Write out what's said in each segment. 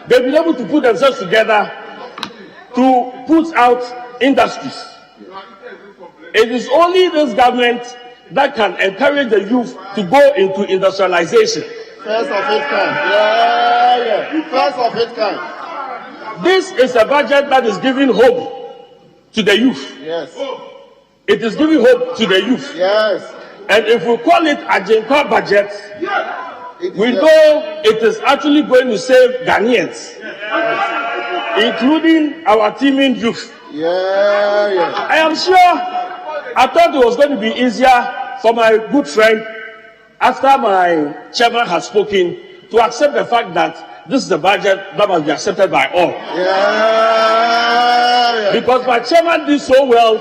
they've been able to put themselves together to put out industries. It is only this government that can encourage the youth to go into industrialization. First of its kind. First of its kind. This is a budget that is giving hope to the youth. Yes. It is giving hope to the youth. Yes. And if we call it a Jinka budget, we know it is actually going to save Ghanaians, including our teeming youth. I am sure, I thought it was going to be easier for my good friend, after my chairman has spoken, to accept the fact that this is a budget that must be accepted by all. Because my chairman did so well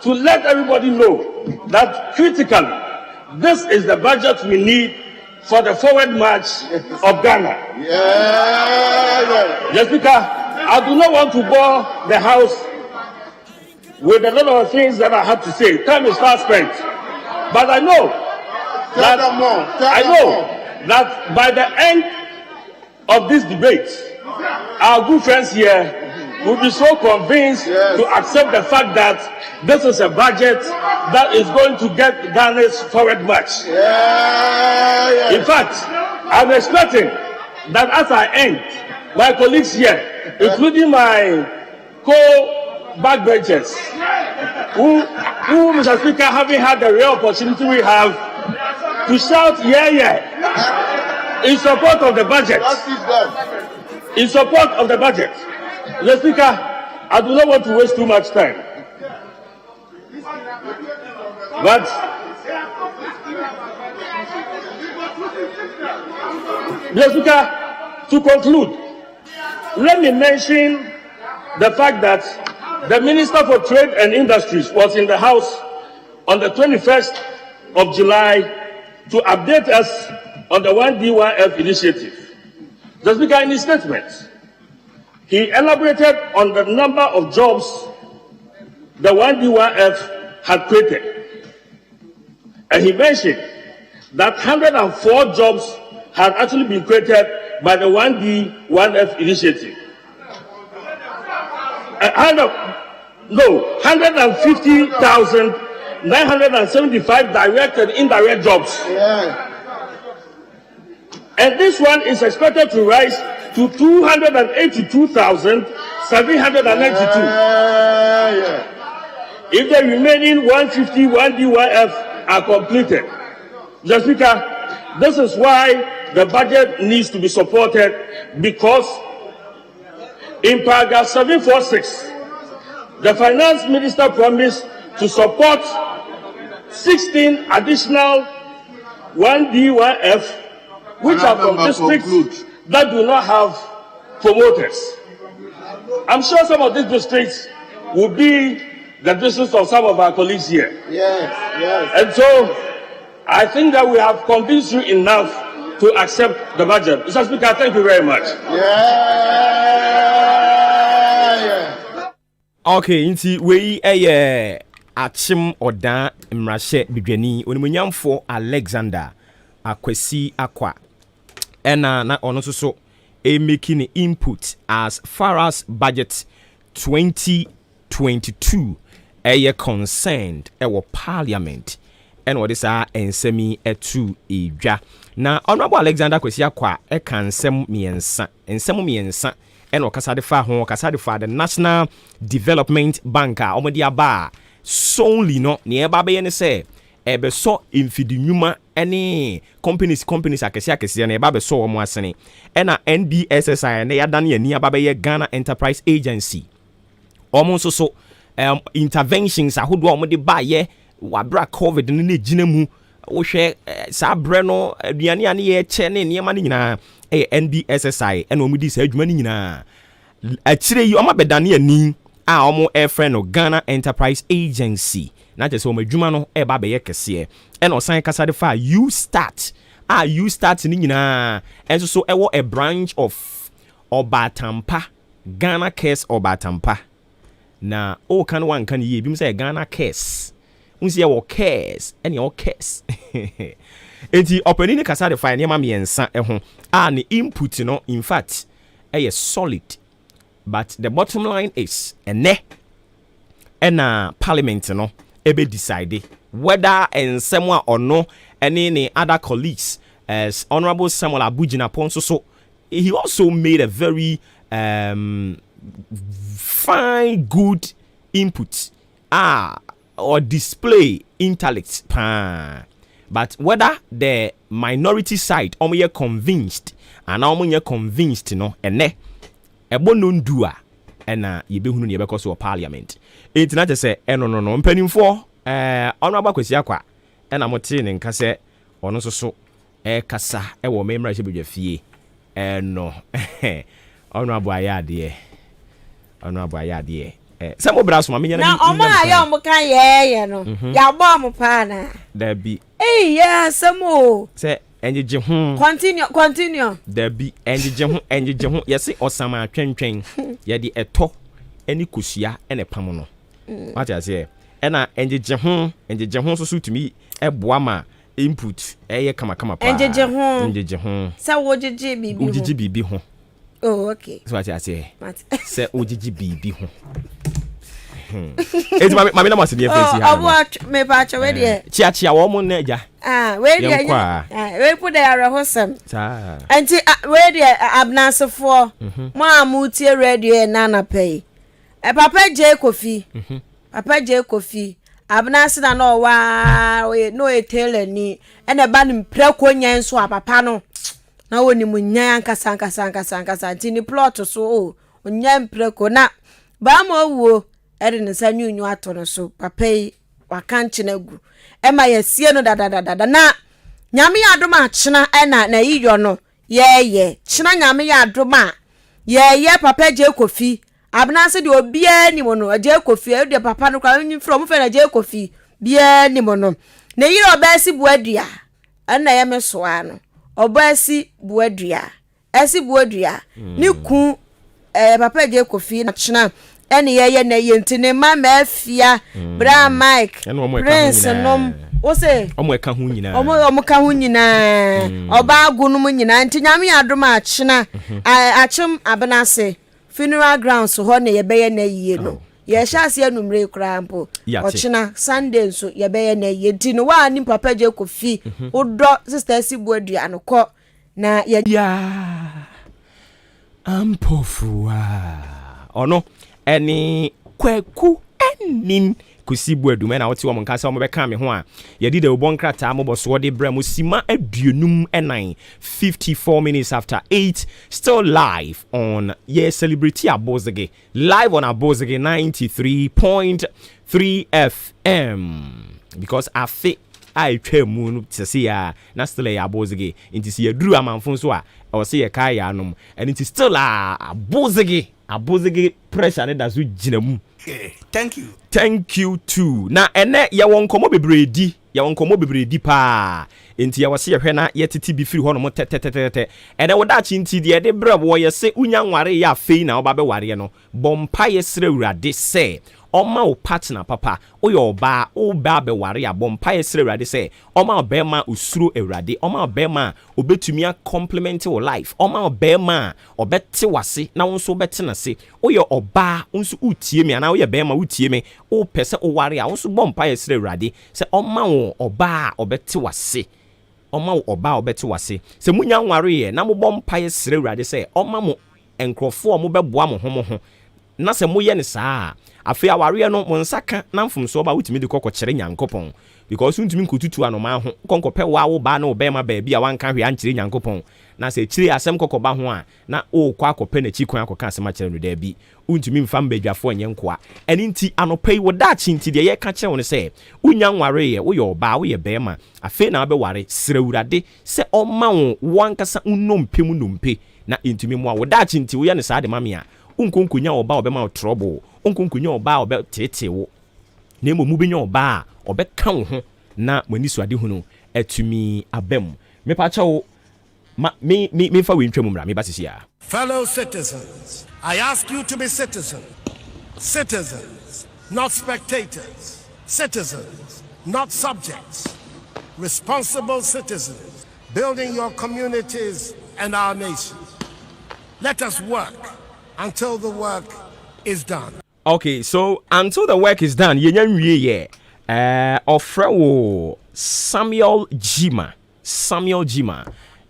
to let everybody know that critically, this is the budget we need for the forward march of Ghana. Yes, Speaker, I do not want to bore the House with a lot of things that I have to say. Time is fast spent. But I know that by the end of this debate, our good friends here will be so convinced to accept the fact that this is a budget that is going to get Ghana's forward march. In fact, I'm expecting that as I end, my colleagues here, including my co-backbenchers, who, Mr. Speaker, having had the rare opportunity we have to shout, in support of the budget. In support of the budget. Mr. Speaker, I do not want to waste too much time. But Mr. Speaker, to conclude, let me mention the fact that the Minister for Trade and Industries was in the House on the 21st of July to update us on the 1D1F initiative. The Speaker, in his statement, he elaborated on the number of jobs the 1D1F had created. And he mentioned that 104 jobs had actually been created by the 1D1F initiative. 150,975 direct and indirect jobs. And this one is expected to rise to 282,792. If the remaining 150 1D1F are completed. Mr. Speaker, this is why the budget needs to be supported, because in paragraph 746, the finance minister promised to support 16 additional 1D1F, which are from districts that do not have promoters. I'm sure some of these districts will be the districts of some of our colleagues here. And so I think that we have convinced you enough to accept the budget. Mr. Speaker, thank you very much. Okay, inti we achim oda mrashe bidwani onimunyamfo Alexander Akwesi Akwa ena na ono so making input as far as budget 2022 concerned parliament and what is our ensemi etu edwa na honorable Alexander Akwesi Akwa kan ensem miensa and okasade fa the National Development Bank omodi aba solely no nearby be say ebe so infidi nyuma any companies akese na eba be so omo asene na NDSSI na yadan ya ni aba be Ghana Enterprise Agency omo so interventions ahodo omo de ba ye wabra covid ne gina mu wo hwe sa bre no aduane ane ye che ne niam ne nyina NDSSI and omo di sa adwuma ne nyina akire yi omo bedane ani a omo airfriend no Ghana Enterprise Agency na je so omo adwuma no e ba be ye kese and osan kasa de fa you start ni nyina enso so ewo a branch of Obatampa Ghana Case Obatampa na o kan wan kan yi bi me say Ghana Case unsi ewo case any o case enti openi ni kasa de fa ne ma miensa ho a ne input no in fact solid. But the bottom line is, and parliament no ebe decide whether and someone or no any other colleagues as Honorable Samuel Abujina Ponso. So he also made a very fine, good input or display intellect. But whether the minority side are convinced and are convinced, and ebonundua and yebehunu ye because of parliament. It's not to say no penny for honorable kwesiakwa and amotin nka se ono so kasa e wo memra hye fie no honorable ayade some brass ma menya na omo ayo mo kan ye no ya bo mo pa na da bi yeah samo say enje ho continue da bi enje ho yesi osama atwentwen ye de eto eni kosua ene pam no what you say ena enje ho so tumi eboa ma input eye kama pa enje ho sa wojiji bibi ho oh okay so what you say say wojiji bibi ho eti mami na masi dey face ha obo me pa che we dey chia wo mo na ja we dey we put there arehosem sa anti we dey abnasefo mo amutie radio na na pay papa J Kofi abnase na no wa no etele ni ene ba ni mpreko nyan so papa no na woni munyan ankasa anti ni plot so onyan mpreko na ba mo wuo ere ne sa nyunyu ato no so papa yi wakanche na gu ema yesie no dada na nyame adoma chena ena na yiyo no ye chena nyame adoma ye papa J Kofi abnase de obia ni mono J Kofi e de papa no kwa nyi from fe na J Kofi bia ni mono na yiro obasi buadua ana ye mesoa no obasi buadua esi buadua ni ku papa J Kofi na chena ene ye na ye ntine mama afia bra Mike Prince nom o se omo ka ho nyina omo ka ho nyina oba agunum nyina nti nyame adoma achena achem abnase funeral grounds ho na ye beye na yie no ye hyase anumre kura mpo ochena Sunday so ye beye na yie nti no wa ni papa J Kofi odo sister Sibuadu anoko na ye ampofua ono eni kwaku enin Sibuadu me na wote wo nka se wo be ka me ho a ye di de obon krata mo boso de bra mo sima aduonum enan 54 minutes after 8 still live on celebrity Abozege live on Abozege 93.3 FM because I twemu no tse ya na still ya Abozege inti se yaduru amanfo so a o se ye kai ya anom and it is still Abozege pressure ne da so ginamu. Thank you too. Na ene ya won komo bebredi pa. Enti ya wase ye hwe na ye titi bi firi ho no mo tetetetete. Ene woda chi nti de de brɛ wo ye se unya nware ya afei na oba be ware no. Bompa ye sere urade se oma o partner papa oye oba o ba be ware ya bompa ye sere urade se oma obema usuro urade oma obema obetumi a complement your life oma obema obete wase na wonso obete na se oye oba wonso utie me na oye bema utie me o pese o ware a wonso bompa ye sere urade se oma wo oba obete wase oma wo oba obete wase se munya nware ye na mo bompa ye sere urade se oma mo enkrofo mo beboa mo ho na se moye ne saa afi aware no mo nsaka na mfomso ba wutimi de kokokere nyankopon because untimi nkotutu anoma ho konkope wa ba na obema ba bia wanka hwe ankire nyankopon na se kire asem kokoba ho a na o kwa akope na chikwan akoka asem akire no da bi untimi mfam badwafo nyenkoa eni nti anopai wodachi nti de ye ka kire won se unya nware ye wo ye oba wo ye bema afi na be ware srewurade se oma wo wankasa unnompem nompe na intimi mo a wodachi nti wo ye ne saa de mame a unkonkunya oba obema trouble unkonkunya oba obe tetewo na emu benya oba obe ka wo ho na mani suade hunu atumi abem me pa chawo me fa we ntwam mra me ba sisia. Fellow citizens, I ask you to be citizens, not spectators, citizens, not subjects, responsible citizens, building your communities and our nation. Let us work until the work is done. Okay, so until the work is done, offer Samuel Jima.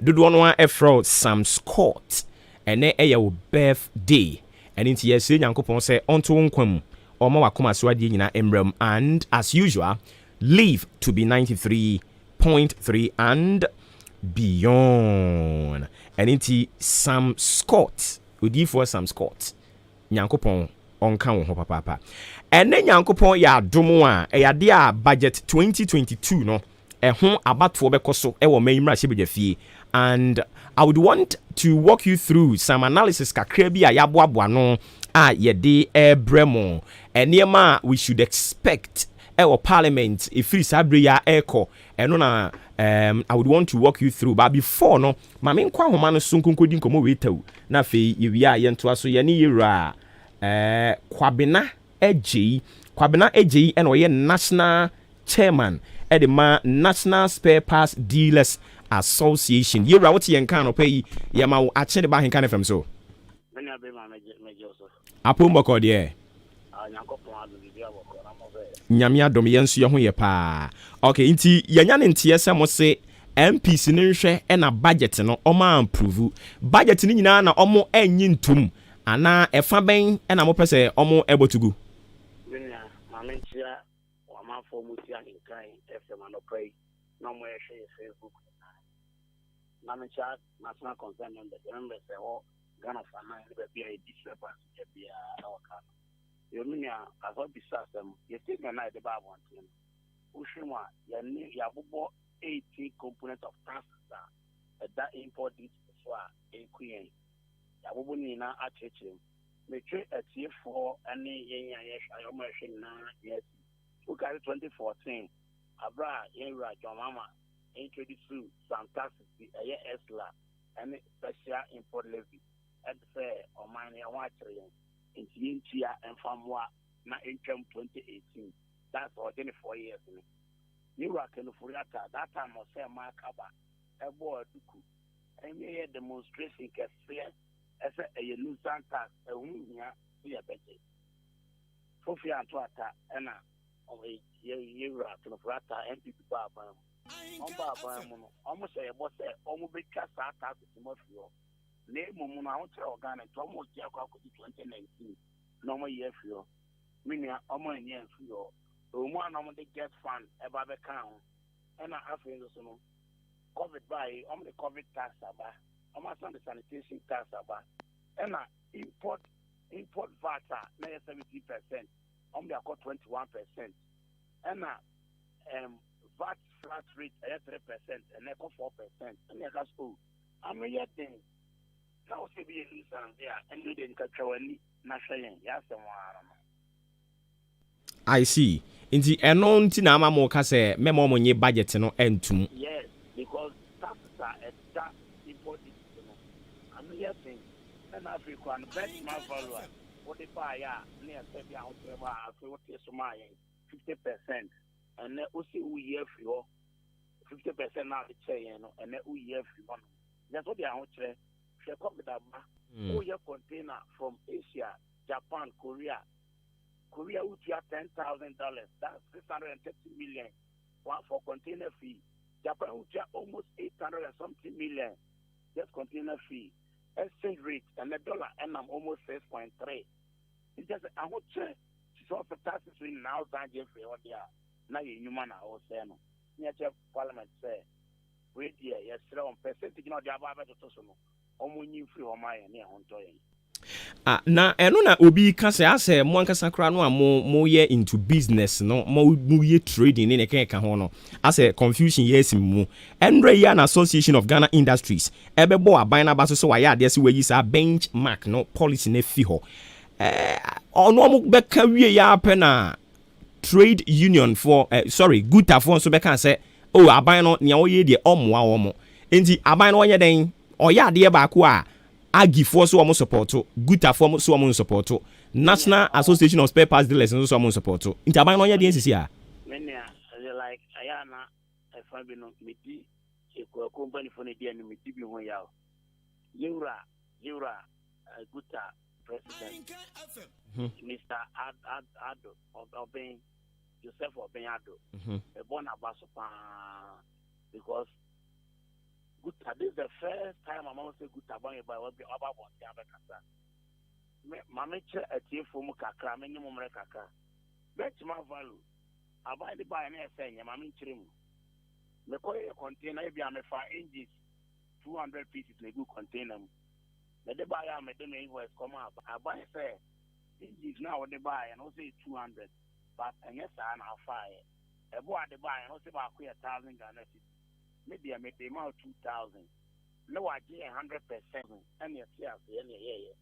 Dodo no efro Sam Scott. Ene your birthday. And into yes, Yankopon say onto unkwam. Oma wakoma swadi nyina emrem, and as usual, live to be 93.3 and beyond. And into Sam Scott. Udi for Sam Scott. Yankopon onka wo ho papa. Ene Yankopon ya domo a eyade a budget 2022 no. Ehon abatfo bekoso ewo mayimra hyebeja fie. And I would want to walk you through some analysis kakra bi a yaboaboa no a yede ebremo. Eniema we should expect our parliament if free sabre ya eko eno na I would want to walk you through, but before no mame nkwa homa no so nkonkodi nkomo wetawu na fe yewia ye ntoa so ye ne yera kwabena ejei eno ye national chairman edema National Spare Parts Dealers Association. Yera what ye nkan no pay yema wo ache de ba hen kan fam so Menya be ma meje so apombo ko de Nyankopon adu bibia boko na mo be nyame adom yenso ye ho ye pa. Okay, nti yanya ne ntie se mo se MPs ne nhwe e na budget no oma approve budget ni nyina na omo enyi ntum ana efa ben e na mo pese omo ebotugu menya ma mentia wa ma fo mutia nkan FM no pray no mo e share Facebook na mentia national concern member say o Ghana fana ni be bia e discrepancy bia o ka yo menya aso bisa sem ye think na de ba wantin ushima ya ni ya bubo 80 component of taxes that import it so a queen ya bubo ni na acheche meche atie for any yenya ayomo hwe na yes ukari 2014 abra yenra jomama introduce some taxes eye esla and special import levy at fair or mine ya watching in Tintia and Famwa na income 2018. That's for 24 years. You reckon for that time was say Markaba, a boy duku. And we had demonstration cafe as a new Santa, a wunya, see a better. Fofia and Twata, and a year to the Frata and people Barbara. Almost a boss, almost big cast out to Timothy. Name Mumuna organ and almost 2019. No more year for you. Meaning, almost a year for you. One of the get fund about the count. And I have COVID by the COVID tax about. Almost on the sanitation tax about. And I import VAT 70%. On the 21%. And VAT flat rate 3%. And echo 4%. And I got school. I'm a year thing. Now, say be a there, and you didn't catch any national. Yes, I see. Inti eno nti na ama mo ka se memo mo nye budget no entum. Yes, because taxes are extra important. I'm here saying, and Africa and benchmark value. What the buy near 7 out of 50%, and then also we year for 50% now the chain, and then we year for that's what they are out there. Oh, your container from Asia, Japan, Korea would have $10,000. That's 630 million for container fee. Japan would have almost 800 and something million. Just container fee. Exchange rate and the dollar and I'm almost 6.3. It's just I would say so for taxes in now than Jeffrey or there. Now you human I was saying. Near Parliament say wait here, yes, on percentage not the above to na eno na obi ka se ase mo ankasa kra no a mo ye into business no mo ye trading ne ka ho no ase confusion yes mu Andre ya na Association of Ghana Industries ebebo aban na ba so wa ya ade se wayi sa benchmark no policy na fi ho ono mo be ka wie ya pe na trade union for guta for so be kan se oh aban no ne o ye de omoa omo enti aban no onye den oya ade ba ko a agifo so omo support guta for so omo support National Association of Spare Parts Dealers so omo support nti aban no onye den sisi a menia like ayana efa bi no meti e ko company for ne dia no meti bi ho yawo yura good president, Mr. Ado Obeng, Joseph Obeng Ado, a born Abasupa, because good. This is the first time I'm going to say good about what the other one can. Mamma a team for Mukaka, many Mumrakaka. That's my value. I buy the buy an essay, Mamma Trim. The coil container, maybe I'm a 5 inches, 200 pieces, a good container. Let the buyer make the invoice come up. I buy say, inches now what they buy, and also 200. But and yes, I'm a fire. A boy at the buy, and also about 1,000 Ghana. Maybe I make the amount 2,000. No, I get 100%. And yes, any year.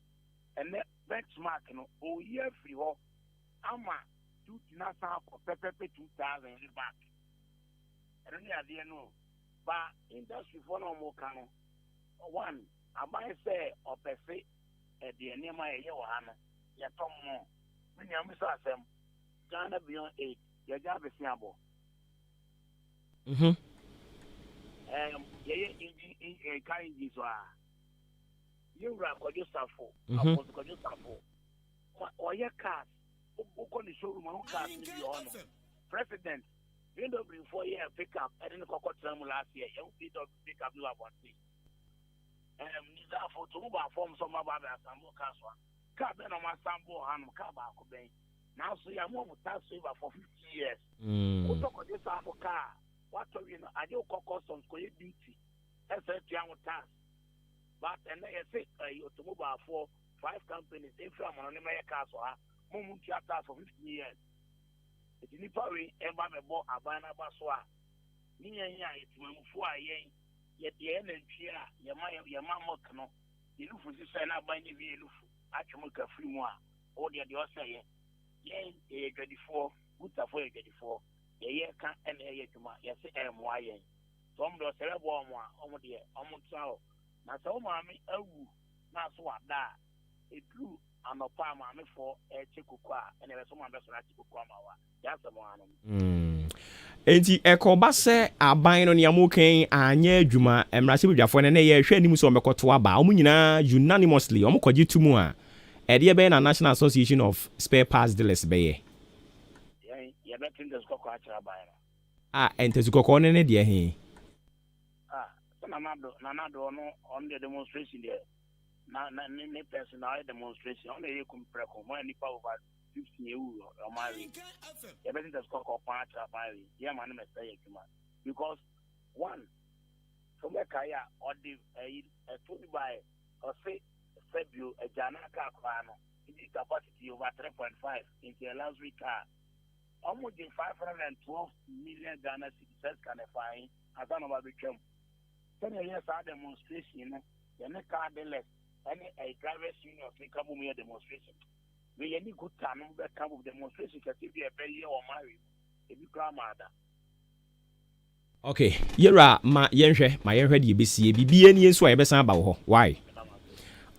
And that benchmark, oh, year free. I'm a 2,000 back. I don't know. But industry for no more can. One, I might say, or per se, at the end of my year, yet some more. When you miss them, Ghana beyond 8, your job is simple. Kind is you rap or you suffer, or your cars, who can show room cars in the honor. President, you don't bring 4 years pick up. I didn't go last year. You don't pick up you have one thing. These are for to move from some of our Sambo Caswa. Cabin on my Sambo Ham Kaba Cobain. Now, so you're more tax saver for 50 years. Who talk on this car? What do you know? I do customs for your duty. That's a young tax. But and I say, automobile for 5 companies, if I'm on America, so I'm for 50 years. It's in the party, ever bought a banana baswa. Near it's my 4 years. Yet the energy, your mamma cannot. You look for this and I buy the view. I can make a free one. Or the other say, yea, 24, good for 24. A year can't end a year to my yes, M.Y. Some do a cerebral one, almost dear, almost so. Now, so, mammy, oh, not so that. It grew on a palm for a chickukwa, and there was someone that's right to come out. That's the one. Enti ekoba se aban no niamuken anya adwuma emrase bedwafo ne ye hwe anim so mekoto aba omu nyina unanimously omukogye tumu a ede be na National Association of Spare Parts Dealers be ye betin des kokko achira baira ente kokko ne de he so nanado no on the demonstration there na ne personal demonstration on the kumpreko mo ni pa over 50 years or married. Everything that's called part of married. Yeah, man, I say because one, from the Kaya or the told by or say February a Janaka Kwano, it is capacity over 3.5 into a luxury car. Almost 512 million Ghana citizens can find as an overcome. 10 years our demonstration, the car dealers, any a driver's union of the demonstration. We any good time that come with demonstration can be a very or married if you grandmother. Okay, yera ma yenhwe de besi bibie ni enso a yebesa ba ho. Why?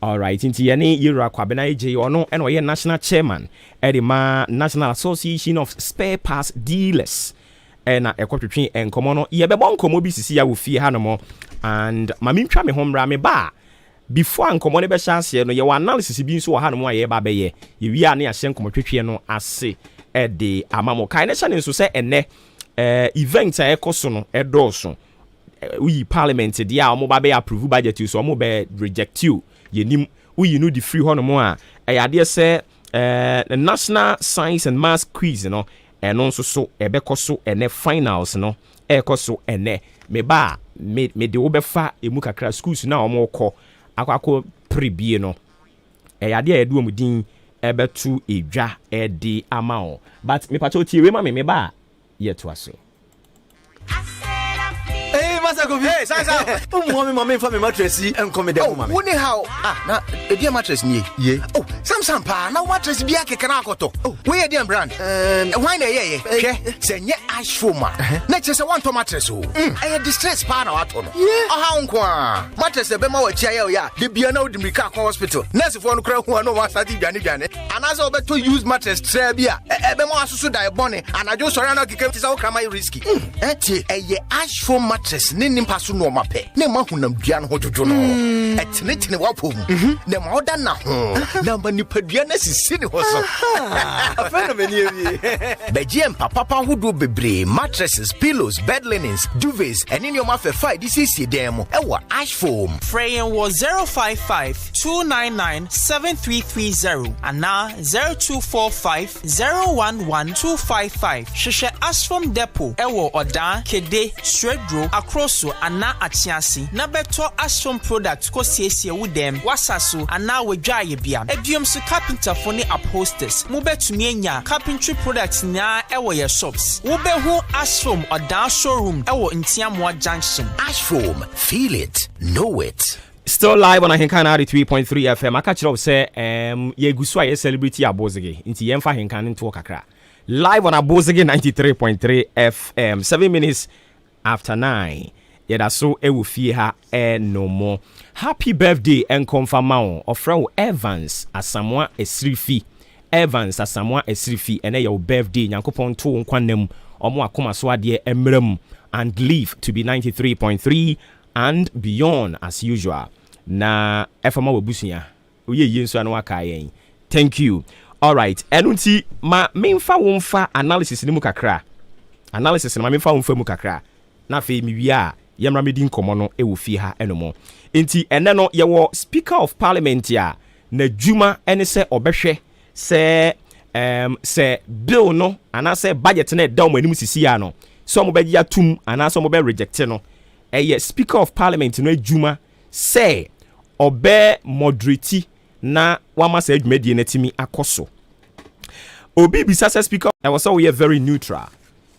All right, inti yene yera kwabena eje ono eno ye national chairman edema National Association of Spare Parts Dealers. Na ekotwetwe enkomo no yebebo nkomo bi sisi ya wo fie ha no mo and mamintwa me homra me ba before ankomo ne be chance no ye wa analysis bi nso wo ha no mo aye ba be ye wi a na ya hye nkomo twetwe no ase de amamo kai ne chane nso se enne event a ekoso no edoso we parliament dia omo ba be approve budget so omo be reject you yenim we know the free ho no mo a ade se the National Science and Maths quiz no eno nso so ebekoso ene finals no ekoso ene me ba me de wo befa emu kakra schools na omo kọ akwako prebie no yade a yedu omudin ebetu edwa edi amao but me pacho tie we ma me ba yeto aso Hey, Sasa. Mommy for me mattress and come down, mammy. Wouldn't how? Now, a dear mattress near ye. Oh, some pa, now mattress be a canacoto. Oh, where dear brand? Why, say, yeah, ash foma. Next is a one to mattress. I had distress partner at home. Yeah, a mattress, the Bemo chair, ya, the Biano de Mika Hospital. Nurse for one crowd who are no one study Janet. And as over to use mattress, Trebia, a Bemo so die bonnet, and I just surround a kick out my risky. A ash foam mattress. nimpa so no mape na ma hunam dua no hodwodo no etenetene wapom na ma oda na ho na ma nipadua na sisi ne ho so afena meni ewie begiem papa hodo bebre mattresses pillows bed linens duvets and in your ma fe fight this is dem ewa ash foam Freyen was 055-299-7330 and now 0245-011-255. Sheshe Ashfom Depot, Ewo Oda, Kede, Stredro, Akroso, and now Achiasi. Nabeto Ashfom products ko siesi with them, Wasasu, and now we dry bia. Edium su carpenter for the upholsters. Mube to mienya, carpentry products na Ewo ye shops. Ube hu Ashfom Oda showroom, Ewo Intiamwa Junction. Ashfoam, feel it, know it. Still live on Ahenkan 93.3 FM. I catch up say ye guswa ye celebrity abozege. Inti yemfa Ahenkan into kakra. Live on Abozege 93.3 FM. 7 minutes after 9. Yeah, that's so e will fie ha no more. Happy birthday and confirm of Frau Evans Asamoah Esrifi. Evans Asamoah Esrifi and your birthday Nyankopon to nkwanem omo akoma so ade emrem and live to be 93.3 and beyond as usual. Na efama webusuya. Oye yenso anu aka yen. Thank you. All right. Enunti ma memfa wonfa analysis ni mu kakra. Analysis na memfa wonfa mu kakra. Na fe mi wi yamra medi nkomo no e wo fi ha enomo. Enti ene no ye wo Speaker of Parliament ya na djuma ene se obehwe se bill no ana se budget na da o anim sisi ya no. So mo be ya tum ana so mo be reject no. Speaker of Parliament no djuma se obe moderate na wama se adwumadi na timi akoso. Obi bisa se Speaker I was so we very neutral.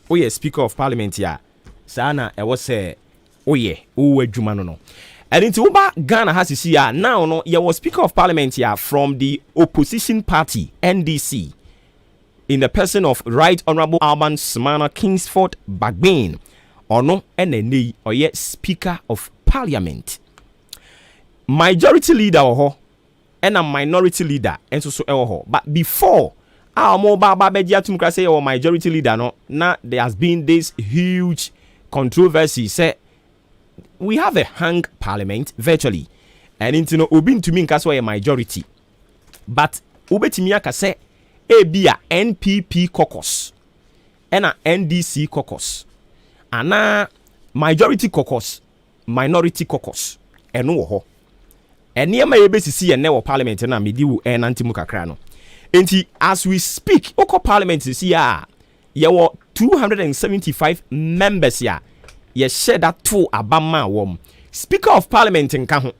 We Speaker of Parliament ya. Sana I was say oye o adwuma no. And into Uba Ghana has this year now no you was Speaker of Parliament here from the opposition party NDC in the person of Right Honorable Alban Smana Kingsford Bagbin or no NNA or yet Speaker of Parliament. Majority leader or and a minority leader and so but before our mobile babedia to say or majority leader no now there has been this huge controversy say we have a hung parliament virtually and into no obin to mean a majority but ubetimia ka say ebia NPP caucus and a NDC caucus and a majority caucus minority caucus eno ho eniema yebesisi ene wo parliament na mediwu enantimu kakra no enti as we speak oko parliament sisi ya ye wo 275 members ya ye share that two abama wom Speaker of Parliament nka ho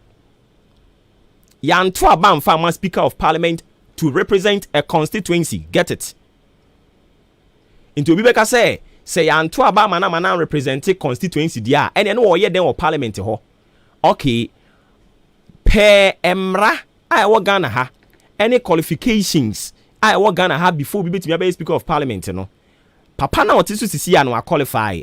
ya nto abam fa Speaker of Parliament to represent a constituency get it into obi beka say ya nto abama na mana represent a constituency dia ene no wo ye den wo parliament ho okay per emra I wo Ghana ha any qualifications I wo Ghana ha before we be to Speaker of Parliament no papa na otisu sisi ya no qualify.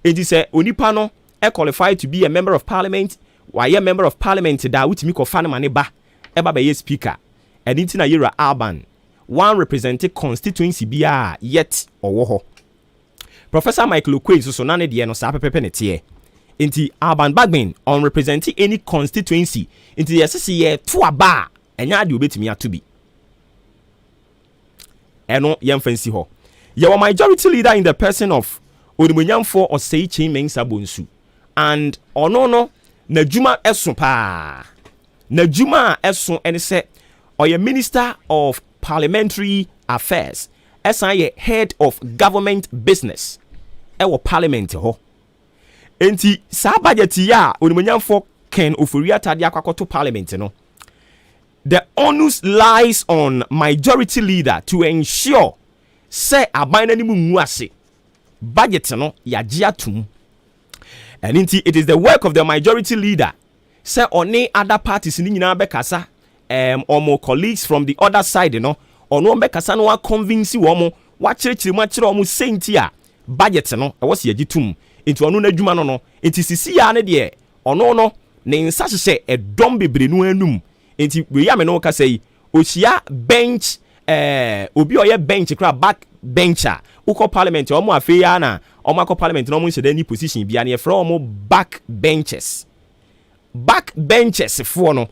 It is a onipa no qualified to be a member of parliament. Why a member of parliament da witimi ko fa ne ba eba be speaker. And intina yera Alban one representing constituency bia yet owo ho. Professor Michael Okwe so na ne de no sa pepepe ne tie. Inti Alban Bagbin on representing any constituency. Inti yesese ye to aba enya de obetimi atobi. Eno yemfansi ho. Your majority leader in the person of Onimunyamfo Osei Mensa Bonsu and ono na juma eson pa na juma eson ene se oye Minister of Parliamentary Affairs esan ye head of government business ewo parliament ho enti sa budget ya Onimunyamfo Ken Ofori Amanfo parliament no the onus lies on majority leader to ensure say abana ni mu nguase budget no yagiatum and inti it is the work of the majority leader say oni other parties ni nyina bekasa omo colleagues from the other side no ono bekasa no wa convince wo wa kirikiri mu akire omo senti a budget no e wo se yagitum inti ono na adwuma no inti sisi ya ne de ono no ne nsa hye edom bebre no anum inti we ya me no ka say ohia bench obi oye bench kra back bencher uko parliament omo afeya na omo akọ parliament no mo nse any position bia na yefra omo back benches for no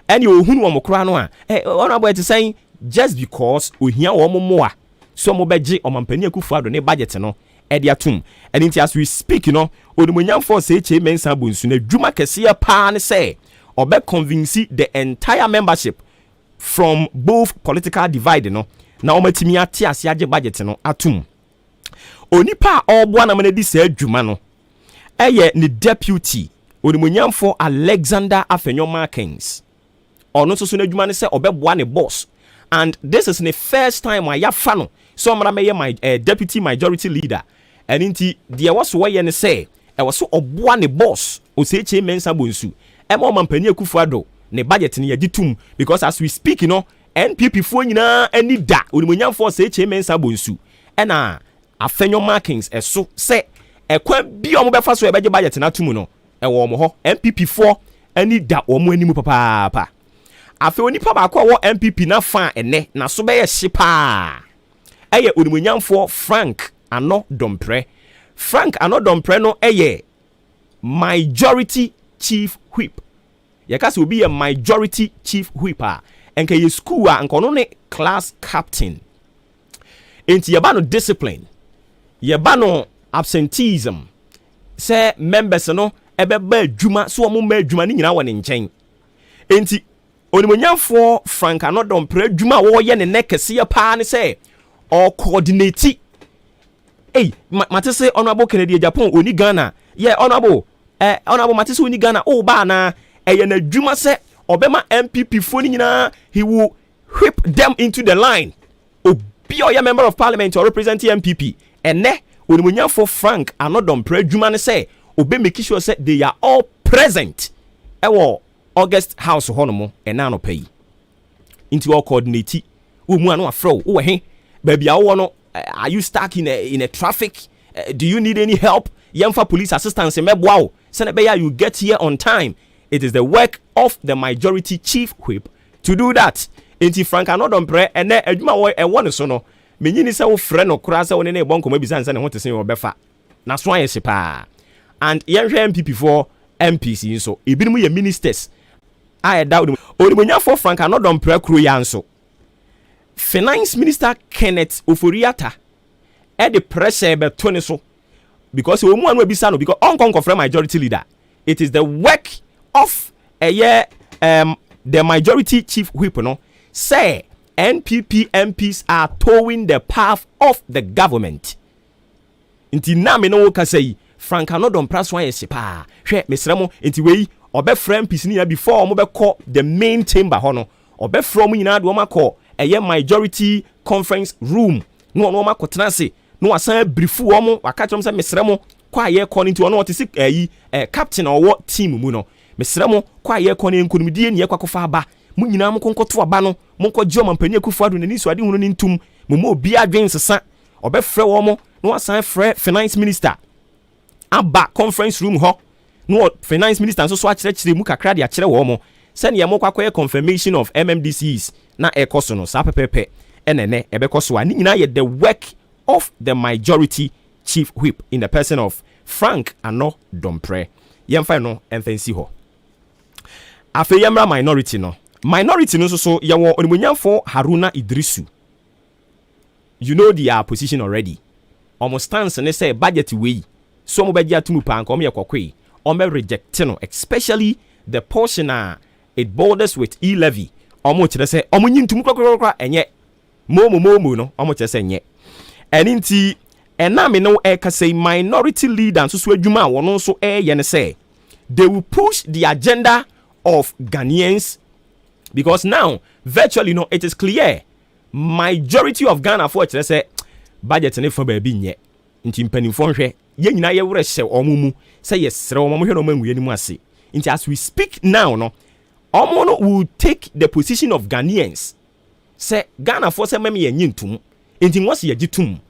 any ohunu omo kra no a honorable to say just because ohia omo moa so omo beje omampani Akufo-Addo ne budget no edi atum and as we speak no onimunyam for say che mensa bonsu na dwuma kese pa ne say obe convince the entire membership from both political divide no na omatimi ate ase age budget no atum onipa oboa na menedi say adwuma no eye ne deputy onimunyam for Alexander Afenyo Markins ono so na adwuma ne say obeboa ne boss, and this is the first time I yafa no so mara meye my deputy majority leader and inti there was way ne say e was so oboa ne boss o say che mensa bonsu e ma mampani Akufo-Addo ne budget ne yagitum because as we speak you know NPP fo nyina ani da onimunyam for say che mensa bonsu e na Afenyo Markins eso say e kwa bi omo befa so e beje budget na tum no e wo omo ho NPP fo ani da omo animu papa afi onipa ba kwa wo NPP na fa ene na so be ye hyepa eye onimunyam for Frank Ano Dompre no eye majority chief whip yakase obi ye majority chief whip enke ye school ankono ne class captain enti yeba no discipline yeba no absenteeism say members no ebeba adwuma so omo ma adwuma ni nyina wɔ ne nkyɛn enti onimunyamfo Frank Ano Dompre adwuma wo ye ne nekese pa ne say or coordinate matese honorable Kennedy Japan oni Ghana honorable matese oni Ghana ba na eye na dwuma se obema MPP fo ni nyina he will whip them into the line obi oya member of parliament or representing MPP ene onimunya for Frank Ano Dompre dwuma ne se obe make sure say they are all present ewo August house honomo ena no pay into all coordinate mu anu afro wo he baby awo no are you stuck in a traffic? Do you need any help? Yemfa police assistance meboa Senebeya you get here on time. It is the work of the majority chief whip to do that. Enti Frank Ano Dompre ene adwuma wo e won so no. Menyini se wo frɛ no kura se wo ne bon koma bisan se ne ho tese wo befa. Na so aye sepa. And yenhwe MPP for MPC so ebinim ye ministers. Aye da onimunya for Frank Ano Dompre kuro ya nso. Finance Minister Kenneth Oforiata the pressure be tone so because we want to be sano because on majority leader. It is the work of the majority chief whip no say NPP MPs are towing the path of the government. Inti na me no ka say Frank Ano Dompre so yesepa hwe mesremo inti wei obefra MPs ni before mo be call the main chamber hono obefra mo nyina do ma call majority conference room no makotena se no asan briefu omo waka kyerem se mesremo kwa ye kɔ nti ono otisi captain owo team mu no mesremo kwa ye kɔ ne nkonumdie ne yakwakofa aba mu nyina mo konkoto aba no mo nkɔgye omampani Akufo-Addo ne nisu ade hunu ne ntum mo obi adwen sesa obɛfrɛ wo mo no asan frɛ finance minister aba conference room ho no finance minister nso so akyerɛkyerɛ mu kakra de akyerɛ wo mo send ye mo kwakoye confirmation of MMDCs na ekoso no sa pepepe enene ebekoso ani nyina ye the work of the majority chief whip in the person of Frank Ano Dompre yemfa no emfansi ho afe yemra minority no so ye wo onimunyamfo Haruna Idrisu. You know their position already. Almost stance ne say budget way so mo begia tumu pa nko me kwakwe o me reject no, especially the portion it borders with e-levy. Omo kire say omo nyintum kwakwa enye momo no omo kire say enye eninti ena me no e ka say minority leader so adwuma wono so ye ne say they will push the agenda of Ghanaians because now virtually no it is clear majority of Ghana for kire say budget ne for baabi nye nti mpanimfo hwe ye nyina ye wure hye omumu say yesre omo hwe no manwie ni mu ase nti as we speak now no omo no will take the position of Ghanaians say Ghana for say meme ye nyintum nti nwose ye gitum,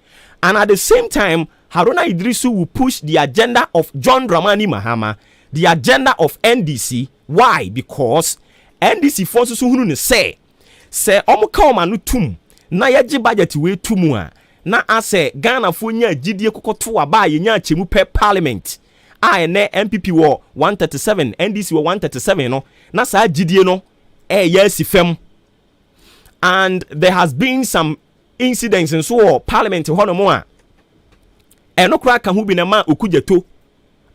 and at the same time Haruna Idrisu will push the agenda of John Dramani Mahama, the agenda of NDC. Why? Because NDC forces hunu ne say omo ka oma no tum na ye gi budget we tumu a na ase Ghana fo nya gidie kokoto aba ye nya chemu pe parliament ene MPP wo 137 NDC wo 137 no na saa gidie no yes fem. And there has been some incidents in so parliament hono mo a eno kra ka hu bi na ma okujeto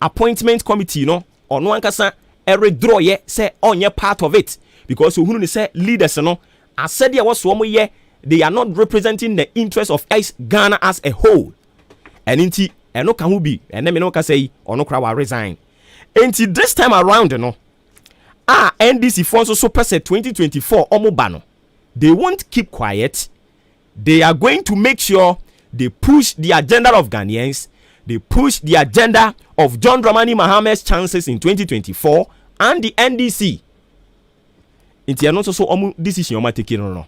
appointment committee no ono ankasa draw ye say onye part of it because ohunu ni say leaders no asede e woso mo ye they are not representing the interest of Ghana as a whole. And inti eno ka hu bi ene me no ka say ono kra wa resign. Inti this time around no NDC for so pese 2024 omo ba no, they won't keep quiet. They are going to make sure they push the agenda of Ghanaians. They push the agenda of John Dramani Mahamad's chances in 2024 and the NDC. Inti eno so omo decision o ma take no.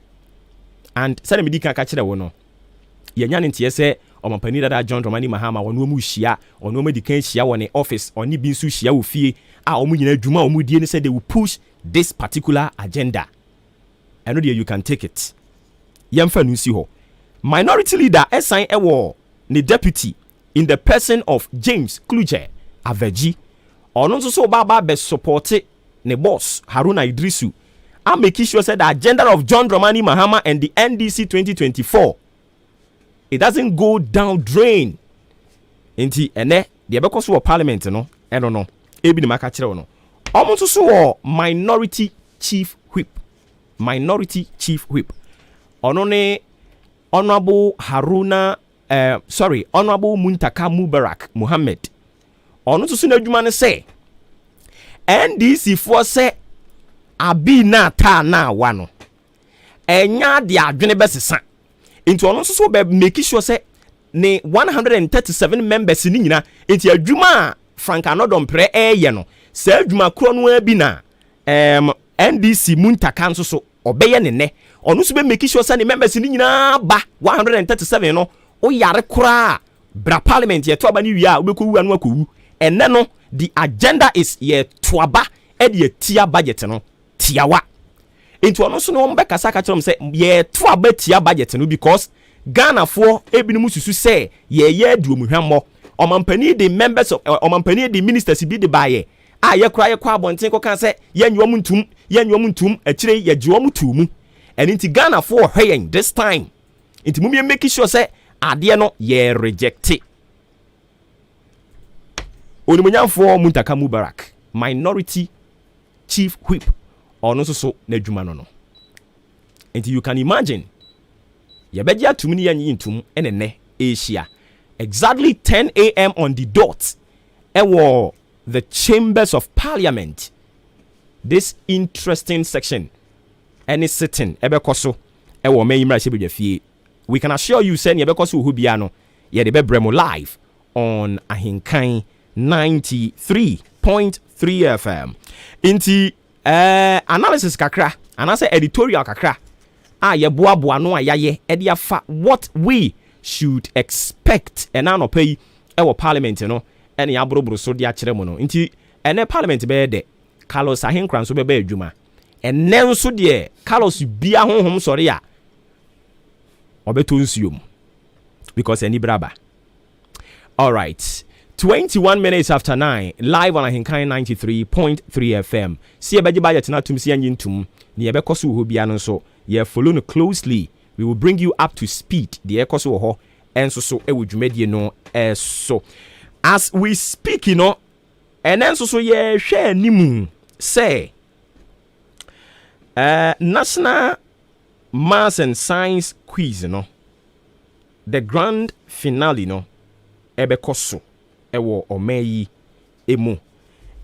And sɛ me di kan ka kyerɛ wo no yɛnya ne nteɛ sɛ ɔmampani dada John Dramani Mahama wɔno mu hyia ɔno mu di kan hyia wɔ ne office ɔne bi nso hyia wɔ fie a ɔmo nyina adwuma ɔmo die ne sɛ they will push this particular agenda. ɛno deɛ you can take it yɛmfa no nsi hɔ. Minority leader ɛsan ɛwɔ ne deputy in the person of James Kluge Aveji ɔno nso so ba be support ne boss Haruna Idrisu. I'm making sure that the agenda of John Dramani Mahama and the NDC 2024 it doesn't go down drain. Inti ene the ebeko so parliament no eno no ebi ne maka kire no omo so minority chief whip ono ne honorable Haruna honorable Muntaka Mubarak Muhammad ono so na adwuma ne say NDC for say abi na ta na wano enya de adwene besesa into ono so be make sure say ne 137 members ni nyina enti adwuma Frank Anodom pre eye no sa adwuma kro no abi na NDC Muntaka nso so obeye ne ono so be make sure say ne members ni nyina ba 137 no o yare kra bra parliament ye to aba ni wi a obekwu anu akowu enne no the agenda is ye to aba e de tia budget no tiawa into ono so no mbeka saka kyerem say ye to abatia budget no because Ghana for ebinum susu say ye aduomuhwammo omampani the members of omampani the ministers bi de baye ye kwa abonten ko kan say ye nwom ntum akire ye jiwom tumu and into Ghana for hweyen this time into mumie make sure say ade no ye reject it. Onimunyamfo Muntaka Mubarak minority chief whip ono so na dwuma no. And you can imagine yebegia tumini yanyi ntum enene Asia exactly 10 a.m. on the dot ewo the chambers of parliament this interesting section any sitting ebekoso ewo mayimra shebedwa fie. We can assure you say ebekoso hu bia no ye de bebremo live on Ahinkan 93.3 FM inti analysis kakra anase editorial kakra ye boa no ayaye ede afa what we should expect enano pay ewo parliament no ene aboroboro so de akere mu no nti ene parliament be de Carlos Ahenkran so be adwuma ene nso de Carlos bia honhom sori a obeto nsuom because eni braba. All right, 21 minutes after 9 live on Ahinkan 93.3 FM. See abeji budget na tum si anyintum ni ebekoso ho bia no so ye follow no closely. We will bring you up to speed the ekoso ho enso so ewudwumadie no so as we speak you know and enso so ye hwe animu say national maths and science quiz no the grand finale no ebekoso ewo omeyi emu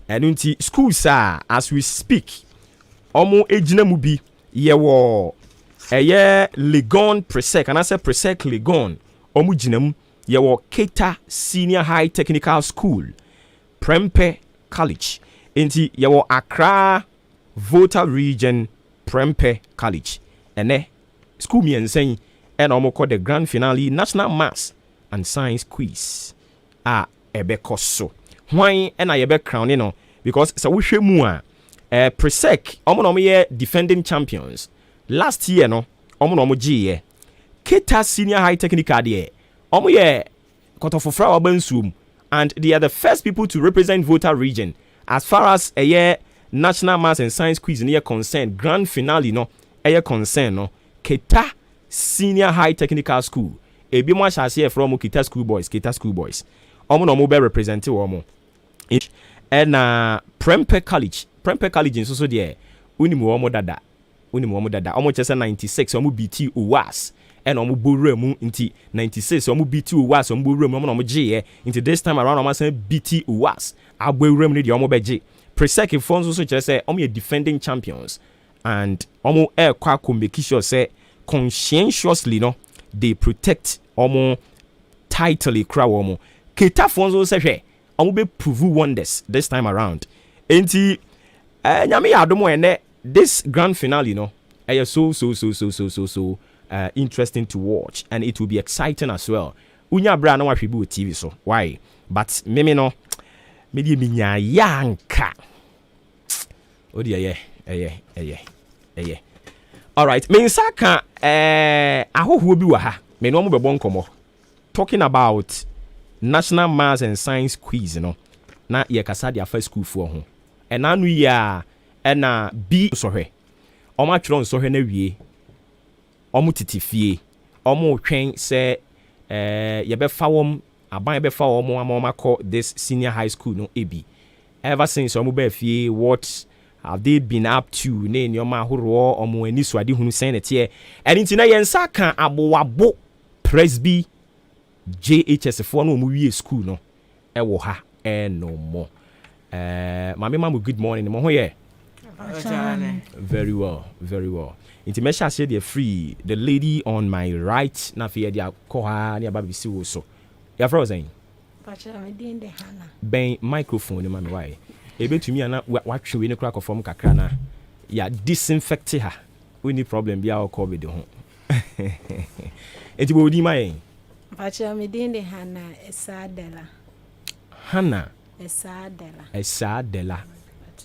enunti schools as we speak omo ejina mu bi yewo eye Legon Presec and I say Presec Legon omo ginam yewo Keta Senior High Technical School Prempeh College enti yewo Accra Volta Region Prempeh College ene school mi ensen and omo call the grand finale national maths and science quiz ebekoso hwan na ye be crown no because so we hwe mu Presec omo no ye defending champions last year no omo no giye Keta Senior High Technical there. Omo Kotofofra Obansuum, and they are the first people to represent Volta region as far as a year National Maths and Science Quiz in year concerned. Grand finale no a year concern no. Keta Senior High Technical School. Ebi mo ashase from Keta School Boys. Omo no mo be represent omo. And Prempeh College in so there. Unimu omo dada. Omo chese 96 omo BT UWAS. And omo bore mu inti 96 omo BT UWAS omo bore mu omo G into this time around omo say BT UWAS. Abwe ni de omo beje. Presec fonso so chese omo defending champions. And omo kwa make sure say conscientiously no they protect omo title kra omo. Keta fonso say omo be prove wonders this time around. Enti nyame adomo ene this grand finale no so interesting to watch, and it will be exciting as well. Unya bra na wahwe bi TV so. Why? But me no me di minya yanka. Odi eye. All right, me nsaka ahoho bi wa ha. Me no mo bebo nkomo. Talking about National Maths and Science Quiz no. Na ye kasa dia first school for ho. And anu ya na bi so hwe. Omo atwero so hwe na wie. Omo titifie. Omo twen se ye be fa wom aban ye be fa wom amakọ this senior high school no ebi. Ever since omo be fie, what have they been up to? Ne nyoma ahoro omo ani so ade hunu sen netie. Enti na yensa kan abowabo Presby JHS for no omo wie school no. Ewo ha no more. Mami mamu, good morning. Mo hoye. Very well. Inti mesha say they free. The lady on my right na fe dia ko ha ni aba bisi wo so. Ya frozen. Pacha me din de Hana. Ben microphone ni mami why. Ebetumi ana watwe ni kra ko kakra na. Ya disinfect ha. We need problem bia o covid ho. Enti bo di mai. Pacha me din de Hana Esadela. Hana Esadela.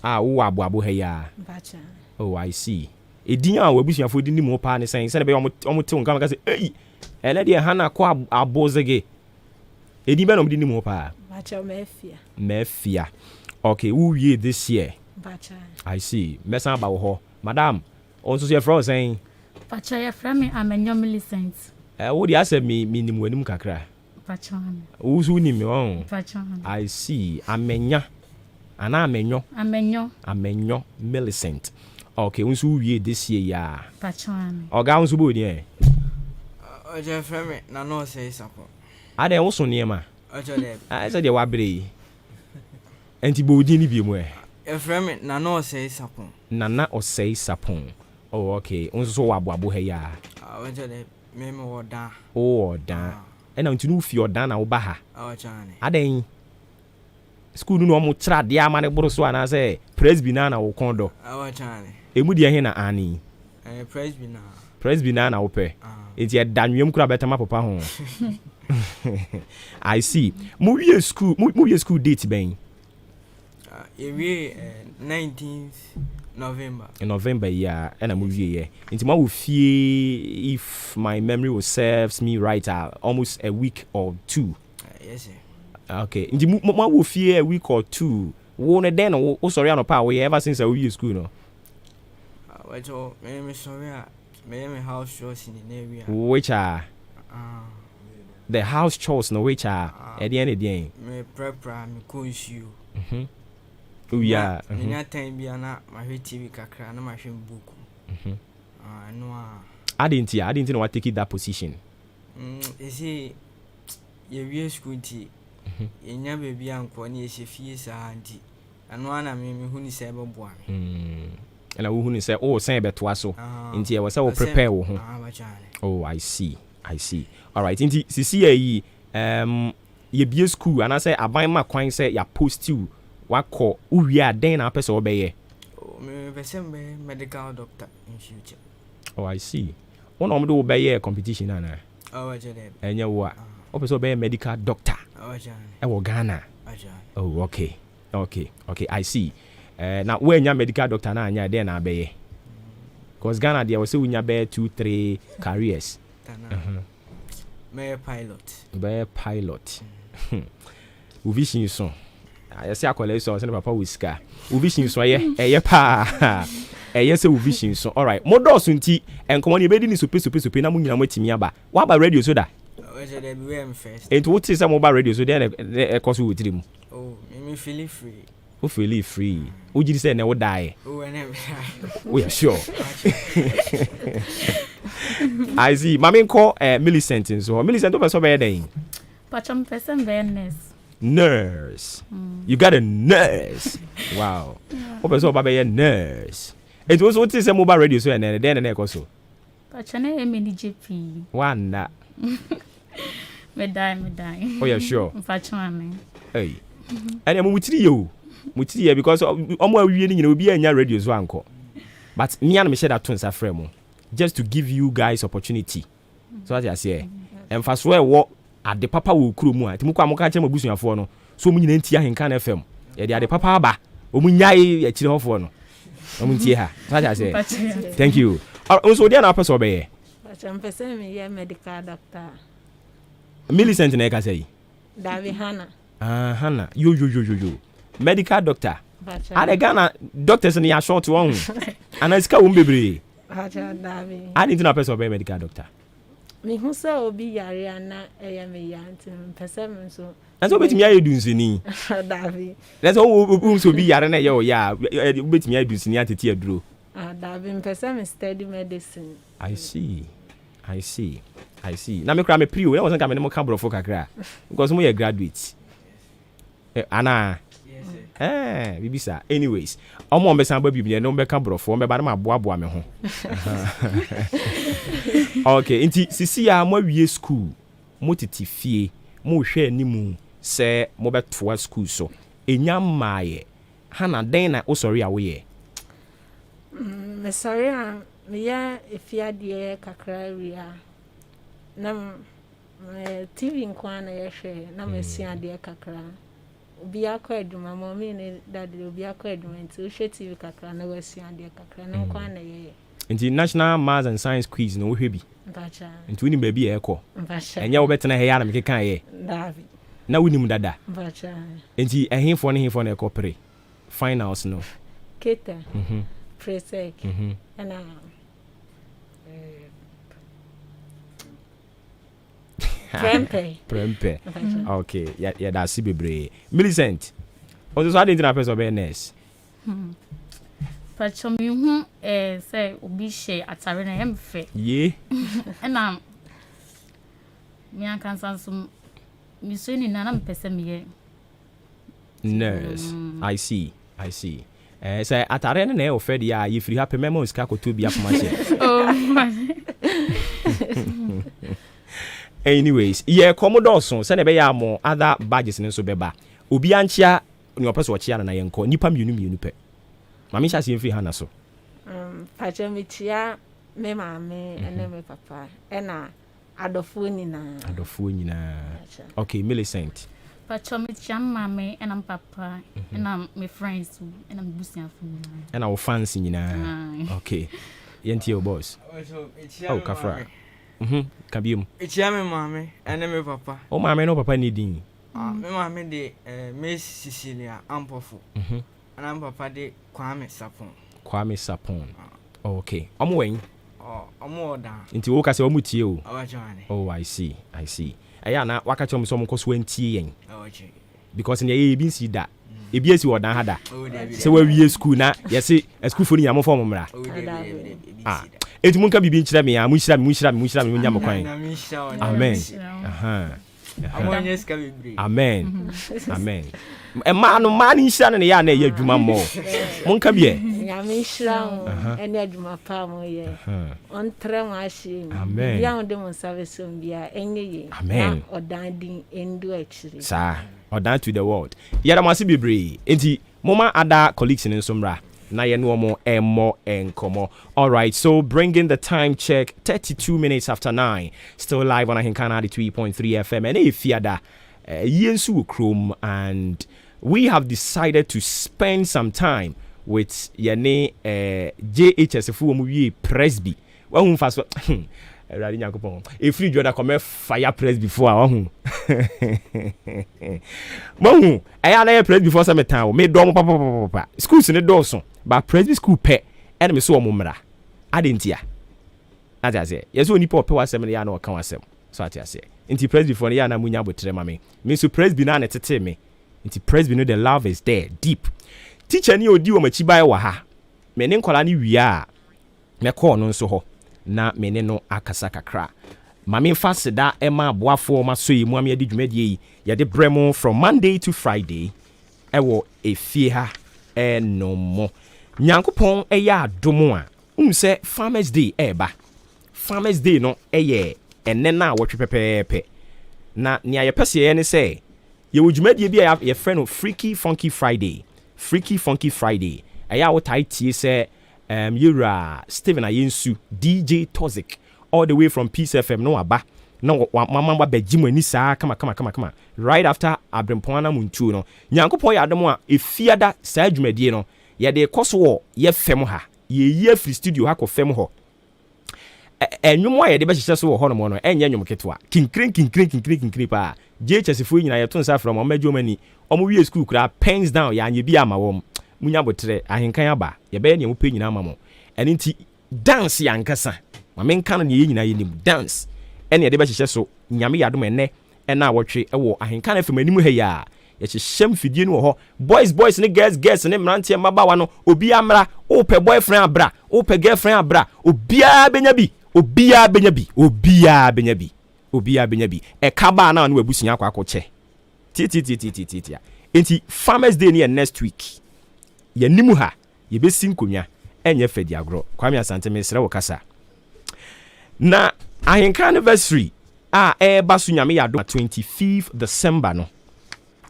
Wo abo he ya. Pacha. Oh, I see. Edin a wabusuafo di ni mo pa ne sen se be omo te nka ka se ei ele de Hana ko abozege. Edin be no di ni mo pa. Pacha Mefia. Okay, who ye this year? Pacha. I see. Mesa ba wo ho. Madam, on so your friend saying Pacha ya friend me Amenyo Millicent. Wo di ase me nim wanum kakra. Pacha. Wo so nim on. Pacha. I see. Amenya. Ana Amenyo Millicent. Okay, unso wie this year ya. Pacha. Oga unso bo ni Oje friend me na no say sapo. Ade wo so niema. Oje de. I said de wa bre. Enti bo di ni bi mu E friend me na no say sapo. Nana osei sapon. Oh, okay. Unso so wa abo he ya. Oje de me wo da. Oh, da. Ena ntinu fi odan na wo ba ha. Oje ani. Aden school no mo tra de amane boro so ana say Presby na wo kondo. Oje ani. Emu de he na ani. Presby na wo pe. Enti e danwem kura betama papa ho. I see. Mo wie school date ben. We 19th November. In November, yeah, and I'm with you. Into my fee, if my memory will serves me right, almost a week or two. Yes, sir. Okay. Into my will fee a week or two. Won't then oh sorry, on a power ever since I was school, no. Well, me sorry, me house chores in the area. Which are the house chores, no, which are at the end of the day. Me prepare me coach you. Oh yeah. Nya time bia na ma hwe TV kakra na ma hwe book. No I didn't know what take that position. You see ye wie school ti. Ye nya baby anko na ye fie sa anti. Ano na me hu ni se beboa me. And I hu ni say oh say beto aso. Nti ye say we prepare wo ho. Oh, I see. All right. Nti sisi yi ye bie school and I say aban ma kwan say ya post you wako uwi aden na pese obeye. Me pese medical doctor in future. Oh, I see. One of them obeye competition na. Oh, I jere. Enya wo a. O pese obeye medical doctor. Oh, I jere. E wo Ghana. Oh, okay. I see. Now when nya medical doctor na anya den na abeye. Cause Ghana there was say we nya be 2-3 careers. doctor na. Me pilot. Uvision so. I say akwale so say papa wiska. Uvision so ye pa. Yes, uvision so. All right. Modo so nti enkomo ne bedi ni super na munyina matimi aba. Wa ba radio so da. First. And what is some mobile radio so then e cost with him. Oh, me feel free. Who feel free? Who did say never die? Oh, I never. We are sure. I see. Mami call Millicent so. Millicent to person be there. Pacham person be nurse. You got a nurse. Wow. Who person be nurse? It was what is some mobile radio so and then so. Pachane emini JP. One na. Me die. Oh yeah, sure. Pachane. Hey. And I'm mutiri you. Mutiri because omo awie ni obi anya radio so anko. But me and me share that tons afremo just to give you guys opportunity. So what I say. And fast where wo ade papa wo kuro mu a. Timu kwa mo ka che mabusuafo no. So mu nyina ntia henka na FM. Ye de ade papa aba. Omu nyai akire hofo no. Omu ntie ha. So what I say. Thank you. So there na person obey. Pacham person me ye medical doctor. Millicent na ka say. Davi Hana. Hana. Yo. Medical doctor. Ade Ghana doctors ni ya short one. Ana iska wo bebre. Pacha Davi. I need to know person obey medical doctor. Me hu say obi yare ana eye me yanti person so. And so betimi aye dunsini. Davi. Let's all so be yare na ye o ya betimi aye dunsini atete aduro. Davi person study medicine. I see. Na me kra me pre we wasn't come me ka brofo kakra. Because mo ye graduate. Ana. Bibisa. Anyways, omo mbesan ba bibia no mbeka brofo mbeba na maboaboa me ho. Okay, inti sisi ya mo wie school, mo titi fie, mo hwe animu se mo betoa school so. Enya maaye. Hana den na osori a wo ye. Me sorry am me ya efiade kakra ria. Na TV nkwa na ye hwe na me siade kakra. Obi akwa aduma mommy ne daddy obi akwa aduma nti o hwe TV kakra na wasiade kakra na nkwa na ye. Nti National Maths and Science quiz no hwe bi. Mpacha. Nti woni ba bi e ko. Mpacha. Enya wo betena he ya na me keka ye. Davi. Na woni dada. Mpacha. Nti ehefo ne hefo na e ko pre. Finals no. Keta. Presek. Ana Prempe. Okay, yeah, that's bebre. Millicent. Also, I didn't know person be nurse. Pacham me hu say obi share atare na yem fe. Ye. Na me ankansan so mi so ni na mpese me ye. Nurse. I see. Say atare na e offer dia ye free happy memo ska ko to bi afoma. Oh man. Anyways, yeah, Commodore so send be ya mo other badges nso beba. Obi anchia ni opese wo chia na yenko nipa mienu pe. Mami sha se free hana so. Pacha me chia me mame ene me papa. Ena adofo nyina. Okay, Millicent. Pacha me chia mame ena papa ena me friends ena me busiafo. Ena wo fans nyina. Okay. Yenti your boss. Oh, Kafra. Kabium. Echia me mame ene me papa. O mame no papa ni din. Me mame de Miss Cecilia Ampofo. Ana papa de Kwame Sapon. Okay. Omo wen? Omo oda. Nti wo ka se omo tie o. Oh, I see. Aya na waka chom so mo koso antie yen. Okay. Because ne ye bi si da. Ebi esi odan hada. Se wa wie school na yesi school fo ni yamo fo momra. Eti mun ka bibi nkyira me ya mun hyira me nya mokwan. Amen. Amen. Ma no ma ni hyira ne ya na ye adwuma mo. Mun ka bie. Ya me hyira ene adwuma pa mo ye. On trem ahye. Amen. Ya on dem service bia enye ye. Amen. Odan din endu achiri. Sa odan to the world. Yara masi bebre. Enti mama other colleagues in Sumra. Na ye no more and more and come. All right, so bringing the time check 32 minutes after 9, still live on Ahinkana 3.3 FM and Fiada Yensu Chrome, and we have decided to spend some time with Yane JHS Fumu Presby. Well, Eradi Nyankopon. If you join a come fire press before oh. Mahu, I na press before some time. Me dom papa. Schools in the Dawson, but press school pet and me so mumra. Adentia. As I say, yes, only poor power seminary no kan wasem. So I say. Inti press before ya na munya botre mame. Me so press bi na tete me. Inti press bi no the love is there deep. Teacher ni odi wo machibae wa ha. Me ne nkola ni wia. Me call no nso ho. Na me ne no akasa kakra. Mame fa seda ema aboafo ma so yi mu am ye di dwumadi yi. Ye de bremo from Monday to Friday. Ewo efie ha no mo. Nyankopon eya adomo a. Se Farmers Day eba. Farmers Day no eye enne na wotwe pepepe. Na nia ye pese ye ne say ye wodwumadi bi ye friend no Freaky Funky Friday. Freaky Funky Friday. Aya wo tai tie say Yura Steven Ayensu DJ Toxic all the way from Peace FM no aba. No mama ba bejimu ani saa kama right after Abrempona Muntu no. Nyankopon ya adom a efiada saa dwumadi no ye de koso wo ye fem ha. Ye free studio ha ko fem ho. Enwom a ye de be hihye so wo ho no mo no enye nwom ketwa kinkrin pa JHS fu nyina ye to nsa from omajomani omo wie school kura pens down ya anye bi ama wom munya botre ahenkan aba ye be ne mo pe nyina ama mo eni nti dance ya nkasa ma menka no ne ye nyina ye nim dance ene ye de be hihye so nyame ya dom ene na wotwe wo ahenkan afem animu he ya ye hyehyem fidie no ho boys ne girls ne mrantie mabawa no obi amra o pe boyfriend abra o pe girlfriend abra obia benya bi e kaba na no abusunya akwa che ti enti Farmers Day ne next week ye nimu ha ye besi nkonwa enye fedi agro Kwame Asante mesre wo kasa na ahenka anniversary basu nyame ya do 25th December no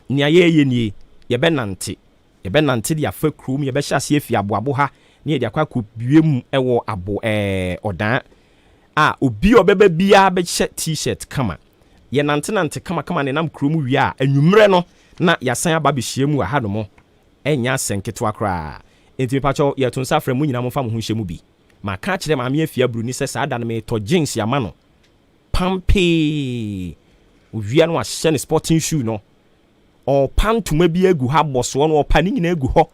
nia ye nie ye benante dia fa krum ye be hyase afi aboabo ha ne ye dia kwa kubiem ewo abo odan obi obeba bia be t-shirt kama ye nante kama ne nam krum wi anwumre no na yasan aba be hyiemu ha no mo enya senketo akra enti pacho ye to nsa frem nyina mo fa mo ho hyiemu bi ma ka kire ma me afia bru ni se sa da no me to jeans ya ma no pampe owia no ahye ne sporting shoe no o pantuma bi agu ha boso no o pani nyina agu ho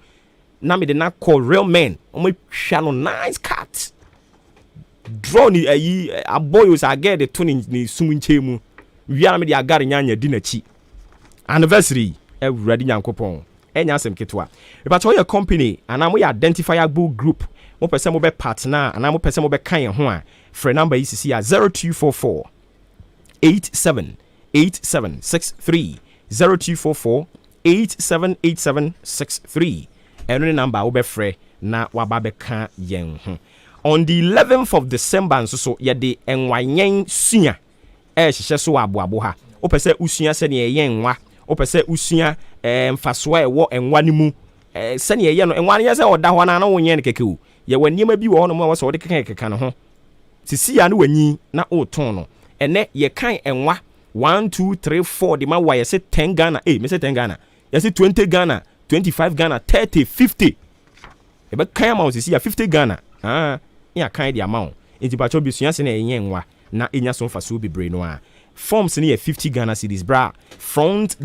na me de na call real men o ma hwa no nice cat draw ni ayi aboyos aged de to ni sumunchemu wia na me de agare nyanya di na chi anniversary everybody Nyankopon enya asem ketwa but all your company and am we identifiable group mo pese mo be partner and am mo pese mo be kan ho a free number is 0244 878763 0244 878763 eno number wo be free na waba be kan yen ho on the 11th of December so ye de enwanyen sua hihye so aboabo ha wo pese usua se ne yen nwa wo pese usua mfaso ewo enwa ni mu se ne ye no enwa ne se oda ho na na wo yen ne keke o ye waniema bi wo ho no mo so wo de keka no ho sisi ya no wanyi na o ton no ene ye kan enwa 1 2 3 4 di ma wa ye se 10 Ghana me se 10 Ghana ye se 20 Ghana 25 Ghana 30 50 e be kan amount sisi ya 50 Ghana ya kan di amount enti pa cho bi sua se na yen nwa na enya so mfaso bi bre no a forms ne ye 50 Ghana cedis bra front